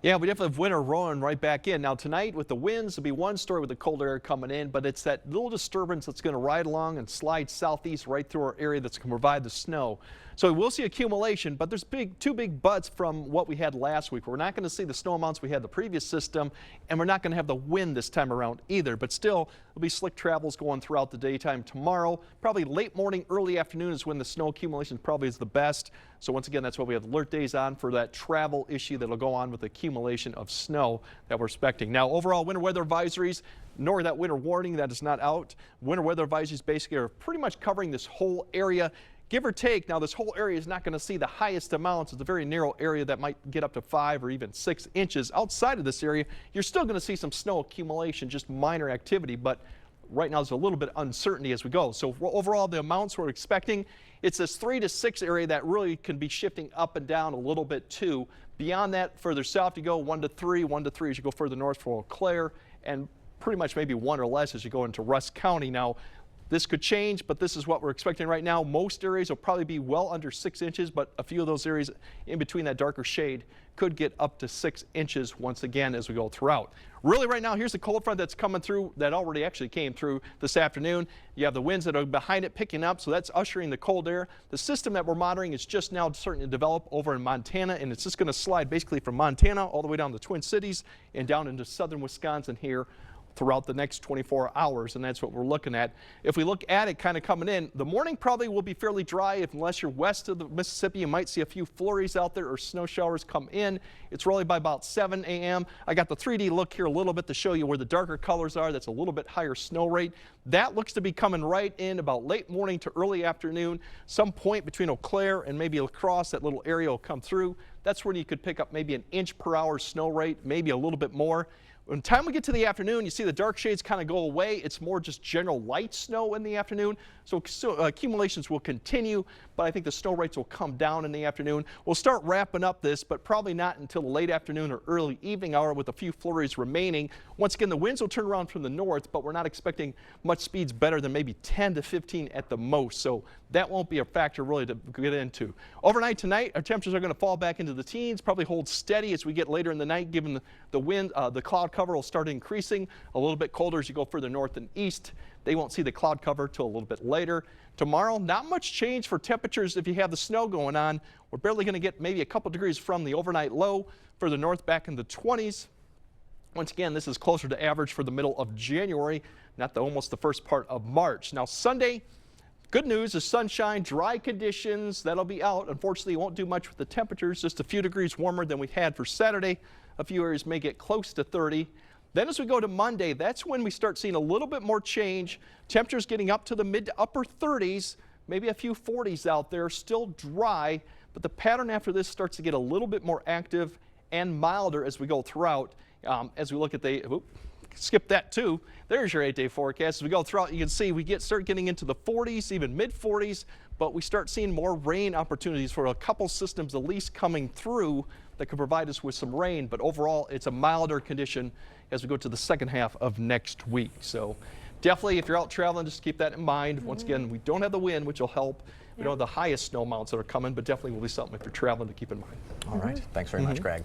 Yeah, we definitely have winter rolling right back in. Now tonight with the winds, it'll be one story with the cold air coming in, but it's that little disturbance that's going to ride along and slide southeast right through our area that's going to provide the snow. So we'll see accumulation, but there's two big buts from what we had last week. We're not going to see the snow amounts we had the previous system, and we're not going to have the wind this time around either. But still, there'll be slick travels going throughout the daytime tomorrow. Probably late morning, early afternoon is when the snow accumulation probably is the best. So once again, that's why we have alert days on for that travel issue that'll go on with the accumulation of snow that we're expecting. Now, overall winter weather advisories, nor that winter warning that is not out. Winter weather advisories basically are pretty much covering this whole area. Give or take, now this whole area is not going to see the highest amounts. It's a very narrow area that might get up to 5 or even 6 inches. Outside of this area, you're still going to see some snow accumulation, just minor activity, but right now there's a little bit of uncertainty as we go. So overall, the amounts we're expecting, it's this 3 to 6 area that really can be shifting up and down a little bit too. Beyond that, further south you go, 1 to 3, 1 to 3 as you go further north for Eau Claire, and pretty much maybe 1 or less as you go into Rusk County. Now, this could change, but this is what we're expecting right now. Most areas will probably be well under 6 inches, but a few of those areas in between that darker shade could get up to 6 inches once again as we go throughout. Really right now, here's the cold front that's coming through that already actually came through this afternoon. You have the winds that are behind it picking up, so that's ushering the cold air. The system that we're monitoring is just now starting to develop over in Montana, and it's just going to slide basically from Montana all the way down to the Twin Cities and down into southern Wisconsin here throughout the next 24 hours, and that's what we're looking at. If we look at it kind of coming in, the morning probably will be fairly dry. Unless you're west of the Mississippi, you might see a few flurries out there or snow showers come in. It's really by about 7 a.m. I got the 3D look here a little bit to show you where the darker colors are. That's a little bit higher snow rate. That looks to be coming right in about late morning to early afternoon. Some point between Eau Claire and maybe La Crosse, that little area will come through. That's when you could pick up maybe an inch per hour snow rate, maybe a little bit more. When time we get to the afternoon, you see the dark shades kind of go away. It's more just general light snow in the afternoon. So accumulations will continue, but I think the snow rates will come down in the afternoon. We'll start wrapping up this, but probably not until the late afternoon or early evening hour with a few flurries remaining. Once again, the winds will turn around from the north, but we're not expecting much speeds better than maybe 10 to 15 at the most. So that won't be a factor really to get into. Overnight tonight, our temperatures are going to fall back into the teens, probably hold steady as we get later in the night, given the wind, the cloud cover will start increasing a little bit colder as you go further north and east. They won't see the cloud cover till a little bit later. Tomorrow, not much change for temperatures if you have the snow going on. We're barely going to get maybe a couple degrees from the overnight low. Further north back in the 20s. Once again, this is closer to average for the middle of January, not almost the first part of March. Now Sunday, good news is sunshine, dry conditions. That'll be out. Unfortunately, it won't do much with the temperatures, just a few degrees warmer than we had for Saturday. A few areas may get close to 30. Then as we go to Monday, that's when we start seeing a little bit more change. Temperatures getting up to the mid to upper 30s, maybe a few 40s out there, still dry, but the pattern after this starts to get a little bit more active and milder as we go throughout. As we look at the, skip that too. There's your 8-day forecast. As we go throughout, you can see we start getting into the 40s, even mid 40s, but we start seeing more rain opportunities for a couple systems at least coming through that could provide us with some rain. But overall, it's a milder condition as we go to the second half of next week. So definitely, if you're out traveling, just keep that in mind. Once again, we don't have the wind, which will help. We don't have the highest snow amounts that are coming, but definitely will be something if you're traveling to keep in mind. All right. Thanks very much, Greg.